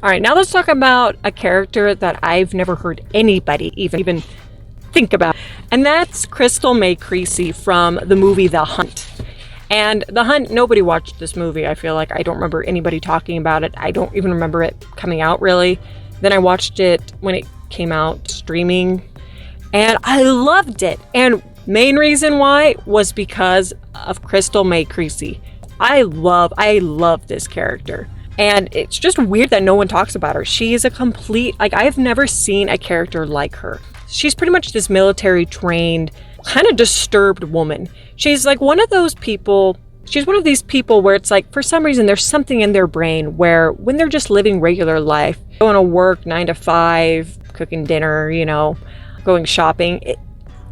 All right, now let's talk about a character that I've never heard anybody even think about. And that's Crystal May Creasey from the movie The Hunt. And The Hunt, nobody watched this movie. I feel like I don't remember anybody talking about it. I don't even remember it coming out, really. Then I watched it when it came out streaming, and I loved it. And main reason why was because of Crystal May Creasey. I love this character. And it's just weird that no one talks about her. She is a complete, like, I've never seen a character like her. She's pretty much this military trained, kind of disturbed woman. She's like one of those people, she's one of these people where it's like, for some reason, there's something in their brain where when they're just living regular life, going to work 9 to 5, cooking dinner, going shopping,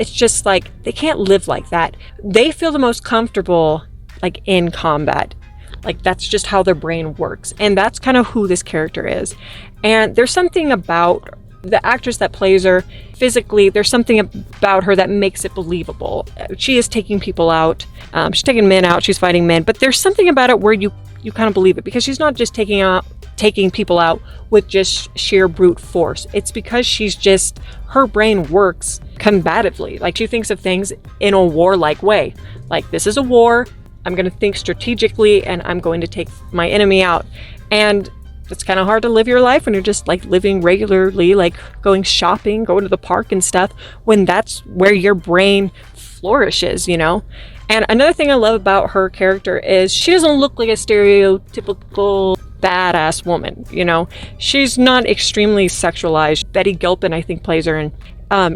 it's just like, they can't live like that. They feel the most comfortable, like, in combat. Like, that's just how their brain works. And that's kind of who this character is. And there's something about the actress that plays her physically, there's something about her that makes it believable. She is taking people out. She's taking men out. She's fighting men. But there's something about it where you kind of believe it, because she's not just taking people out with just sheer brute force. It's because her brain works combatively. Like, she thinks of things in a warlike way. Like, this is a war. I'm going to think strategically, and I'm going to take my enemy out. And it's kind of hard to live your life when you're just like living regularly, like going shopping, going to the park and stuff, when that's where your brain flourishes, And another thing I love about her character is she doesn't look like a stereotypical badass woman, She's not extremely sexualized. Betty Gilpin, I think, plays her, and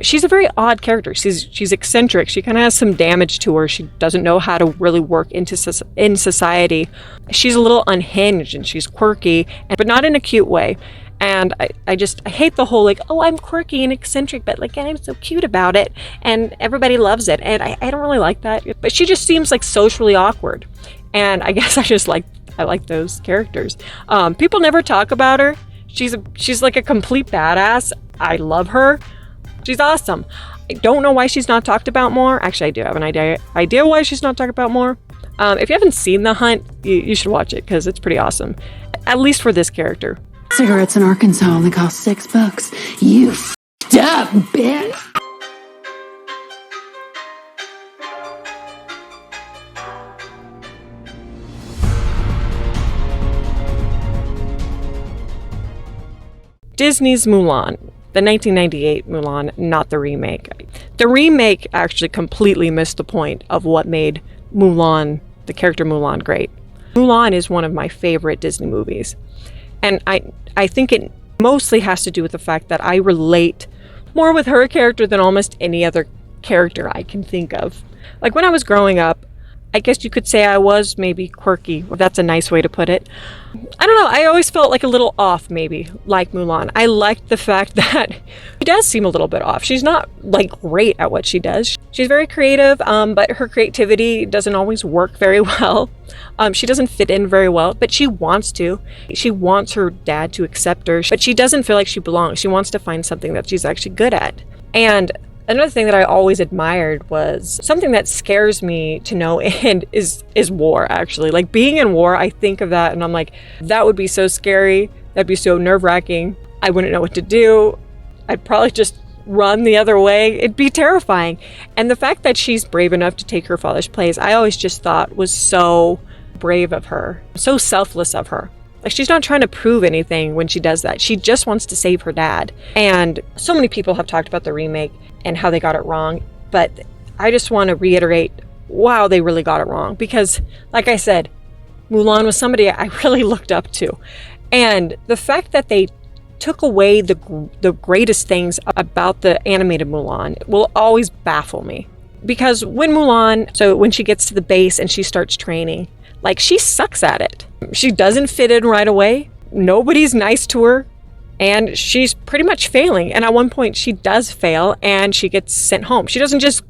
she's a very odd character. She's eccentric. She kind of has some damage to her. She doesn't know how to really work in society. She's a little unhinged, and she's quirky, but not in a cute way. And I hate the whole, like, oh, I'm quirky and eccentric, but like, I'm so cute about it, and everybody loves it. And I don't really like that. But she just seems like socially awkward. And I guess I like those characters. People never talk about her. She's like a complete badass. I love her. She's awesome. I don't know why she's not talked about more. Actually, I do have an idea why she's not talked about more. If you haven't seen The Hunt, you should watch it, because it's pretty awesome. At least for this character. Cigarettes in Arkansas only cost $6. You f***ed up, bitch. Disney's Mulan. The 1998 Mulan, not the remake. The remake actually completely missed the point of what made Mulan, the character Mulan, great. Mulan is one of my favorite Disney movies. And I think it mostly has to do with the fact that I relate more with her character than almost any other character I can think of. Like, when I was growing up, I guess you could say I was maybe quirky, if that's a nice way to put it. I don't know, I always felt like a little off, maybe, like Mulan. I liked the fact that she does seem a little bit off. She's not, like, great at what she does. She's very creative, but her creativity doesn't always work very well. She doesn't fit in very well, but she wants to. She wants her dad to accept her, but she doesn't feel like she belongs. She wants to find something that she's actually good at. And another thing that I always admired was something that scares me to no end is war, actually. Like, being in war, I think of that and I'm like, that would be so scary. That'd be so nerve-wracking. I wouldn't know what to do. I'd probably just run the other way. It'd be terrifying. And the fact that she's brave enough to take her father's place, I always just thought was so brave of her, so selfless of her. Like, she's not trying to prove anything when she does that. She just wants to save her dad. And so many people have talked about the remake and how they got it wrong, but I just want to reiterate, wow, they really got it wrong, because like I said, Mulan was somebody I really looked up to, and the fact that they took away the greatest things about the animated Mulan will always baffle me, because when she gets to the base and she starts training, like, she sucks at it. She doesn't fit in right away. Nobody's nice to her. And she's pretty much failing. And at one point she does fail and she gets sent home. She doesn't just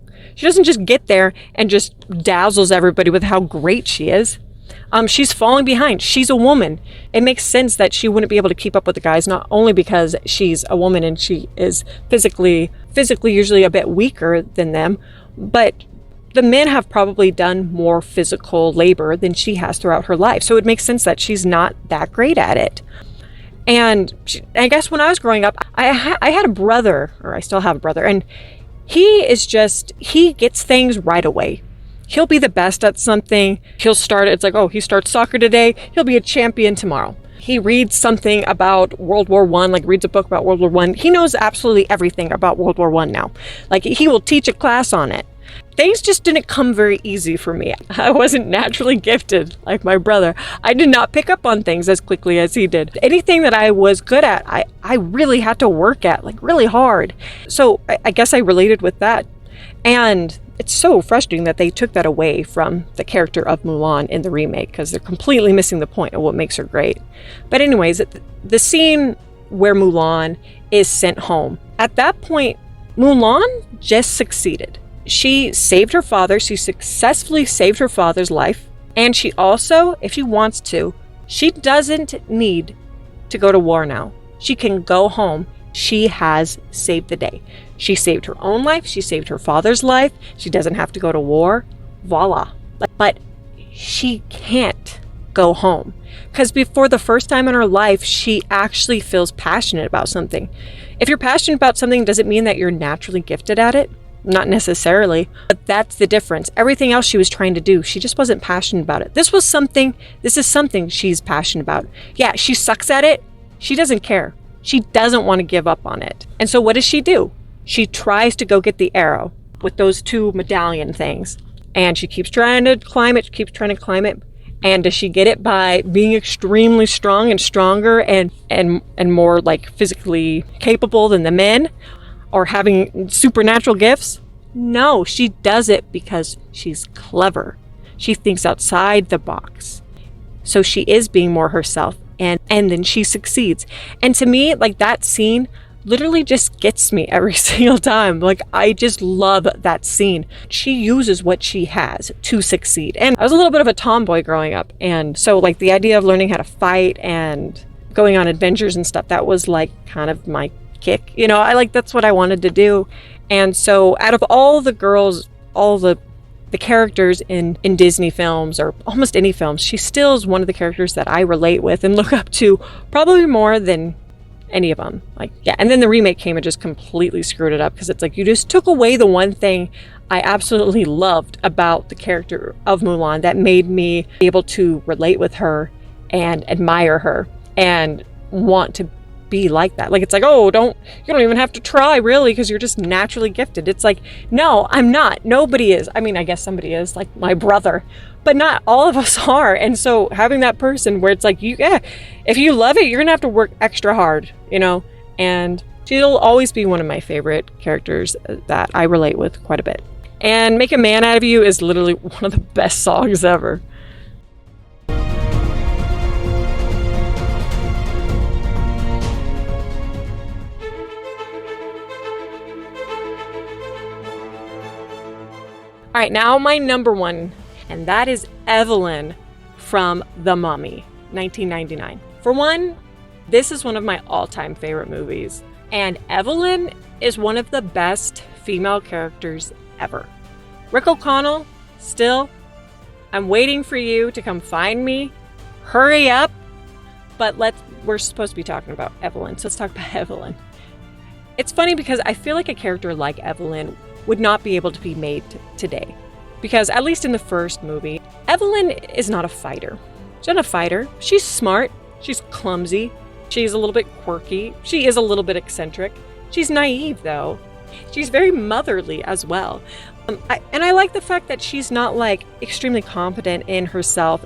get there and just dazzles everybody with how great she is. She's falling behind. She's a woman. It makes sense that she wouldn't be able to keep up with the guys, not only because she's a woman and she is physically usually a bit weaker than them, but the men have probably done more physical labor than she has throughout her life. So it makes sense that she's not that great at it. And I guess when I was growing up, I had a brother, or I still have a brother, and he gets things right away. He'll be the best at something. It's like, oh, he starts soccer today. He'll be a champion tomorrow. He reads something about World War I, like reads a book about World War I. He knows absolutely everything about World War I now. Like, he will teach a class on it. Things just didn't come very easy for me. I wasn't naturally gifted like my brother. I did not pick up on things as quickly as he did. Anything that I was good at, I really had to work at, like really hard. So I guess I related with that. And it's so frustrating that they took that away from the character of Mulan in the remake, because they're completely missing the point of what makes her great. But anyways, the scene where Mulan is sent home, at that point, Mulan just succeeded. She saved her father. She successfully saved her father's life. And she also, if she wants to, she doesn't need to go to war now. She can go home. She has saved the day. She saved her own life. She saved her father's life. She doesn't have to go to war. Voila. But she can't go home, because before the first time in her life, she actually feels passionate about something. If you're passionate about something, does it mean that you're naturally gifted at it? Not necessarily, but that's the difference. Everything else she was trying to do, she just wasn't passionate about it. This is something she's passionate about. Yeah, she sucks at it. She doesn't care. She doesn't want to give up on it. And so what does she do? She tries to go get the arrow with those 2 medallion things. And she keeps trying to climb it, And does she get it by being extremely strong and stronger and more like physically capable than the men? Or having supernatural gifts? No, she does it because she's clever. She thinks outside the box. So she is being more herself, and then she succeeds. And to me, like, that scene literally just gets me every single time. Like, I just love that scene. She uses what she has to succeed. And I was a little bit of a tomboy growing up, and so like the idea of learning how to fight and going on adventures and stuff, that was like kind of my kick. That's what I wanted to do. And so out of all the girls, all the characters in Disney films, or almost any films, she still is one of the characters that I relate with and look up to probably more than any of them. And then the remake came and just completely screwed it up, because it's like you just took away the one thing I absolutely loved about the character of Mulan that made me able to relate with her and admire her and want to be like that. Like, it's like, oh, you don't even have to try, really, because you're just naturally gifted. It's like, no, I'm not. Nobody is. I mean, I guess somebody is, like my brother, but not all of us are. And so having that person where it's like, if you love it, you're gonna have to work extra hard, and she'll always be one of my favorite characters that I relate with quite a bit. And Make a Man Out of You is literally one of the best songs ever. All right, now my number one, and that is Evelyn from The Mummy, 1999. For one, this is one of my all-time favorite movies, and Evelyn is one of the best female characters ever. Rick O'Connell, still, I'm waiting for you to come find me. Hurry up. But we're supposed to be talking about Evelyn, so let's talk about Evelyn. It's funny because I feel like a character like Evelyn would not be able to be made today. Because at least in the first movie, Evelyn is not a fighter. She's not a fighter. She's smart. She's clumsy. She's a little bit quirky. She is a little bit eccentric. She's naive, though. She's very motherly as well. I like the fact that she's not like extremely competent in herself,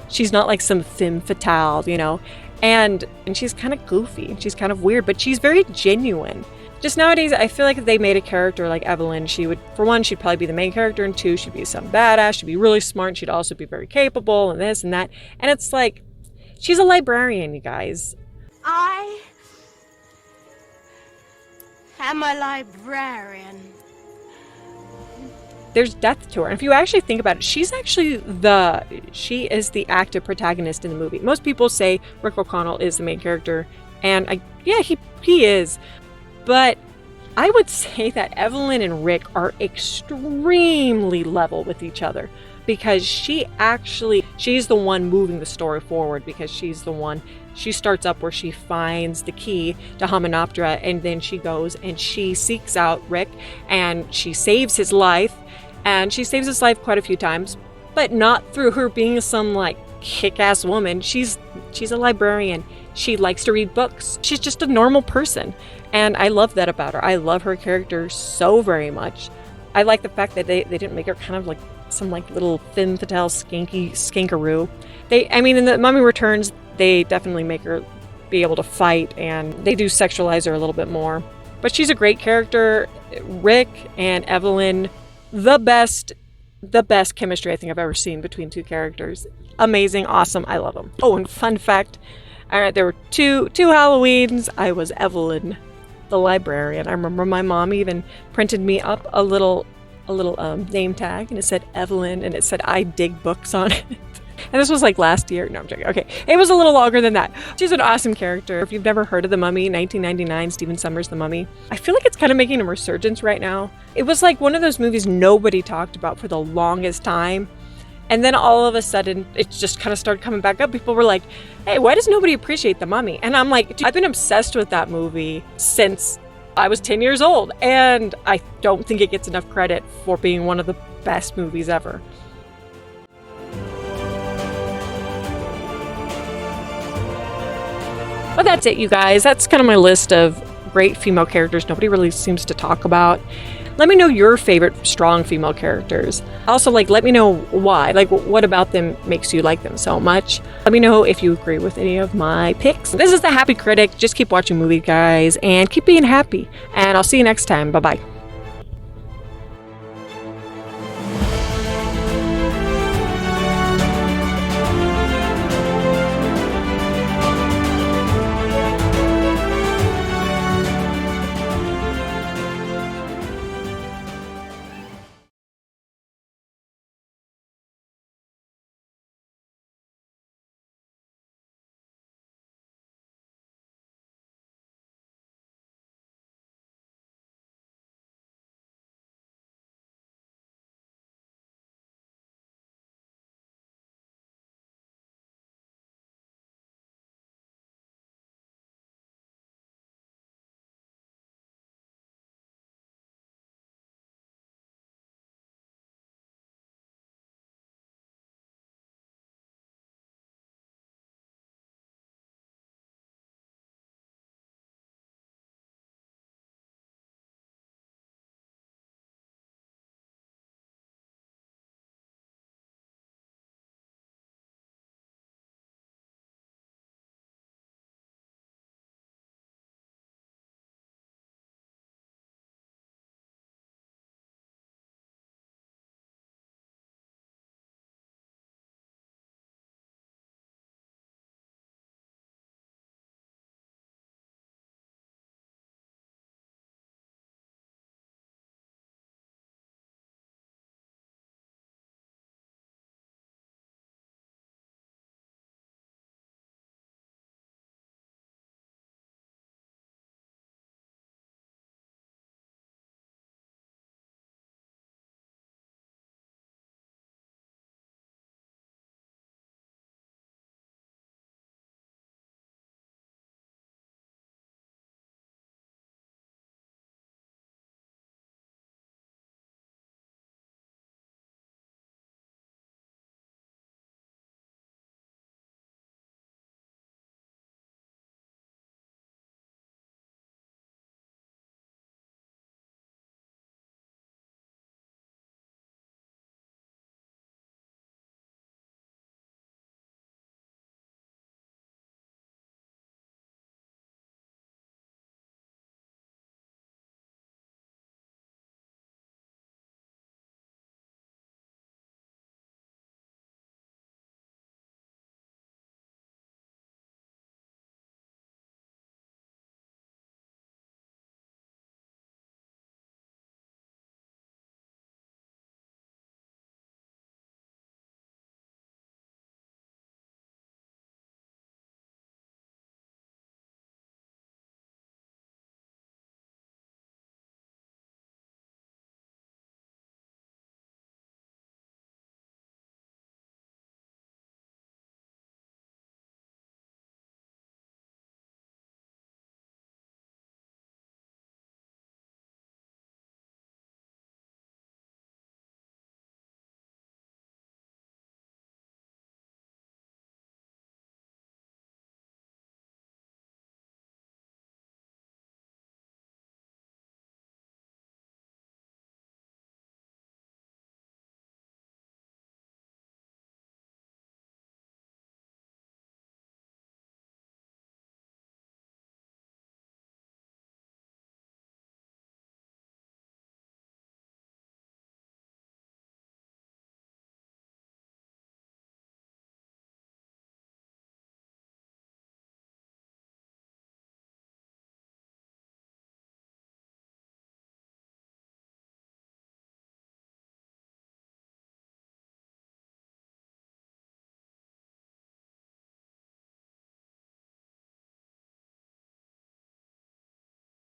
she's not like some femme fatale, and she's kind of goofy. She's kind of weird, but she's very genuine. Just nowadays, I feel like if they made a character like Evelyn, she'd probably be the main character, and 2, she'd be some badass, she'd be really smart, and she'd also be very capable, and this and that. And it's like, she's a librarian, you guys. I am a librarian. There's depth to her. And if you actually think about it, she is the active protagonist in the movie. Most people say Rick O'Connell is the main character, and he is. But I would say that Evelyn and Rick are extremely level with each other. because she's the one moving the story forward, because she starts up where she finds the key to Hymenoptera, and then she goes and she seeks out Rick, and she saves his life, and she saves his life quite a few times, but not through her being some like kick-ass woman. She's a librarian. She likes to read books. She's just a normal person, and I love that about her. I love her character so very much. I like the fact that they didn't make her kind of like some like little femme fatale skankaroo. In The Mummy Returns, they definitely make her be able to fight, and they do sexualize her a little bit more. But she's a great character. Rick and Evelyn, the best chemistry I think I've ever seen between two characters. Amazing, awesome, I love them. Oh, and fun fact, there were two Halloweens. I was Evelyn, the librarian. I remember my mom even printed me up a little name tag, and it said Evelyn, and it said I dig books on it. And this was like last year. No, I'm joking. Okay, it was a little longer than that. She's an awesome character. If you've never heard of The Mummy, 1999, Stephen Sommers' The Mummy. I feel like it's kind of making a resurgence right now. It was like one of those movies nobody talked about for the longest time. And then all of a sudden, it just kind of started coming back up. People were like, hey, why does nobody appreciate The Mummy? And I'm like, I've been obsessed with that movie since I was 10 years old. And I don't think it gets enough credit for being one of the best movies ever. But that's it, you guys. That's kind of my list of great female characters nobody really seems to talk about. Let me know your favorite strong female characters. Also, let me know why. What about them makes you like them so much? Let me know if you agree with any of my picks. This is The Happy Critic. Just keep watching movies, guys, and keep being happy. And I'll see you next time. Bye-bye.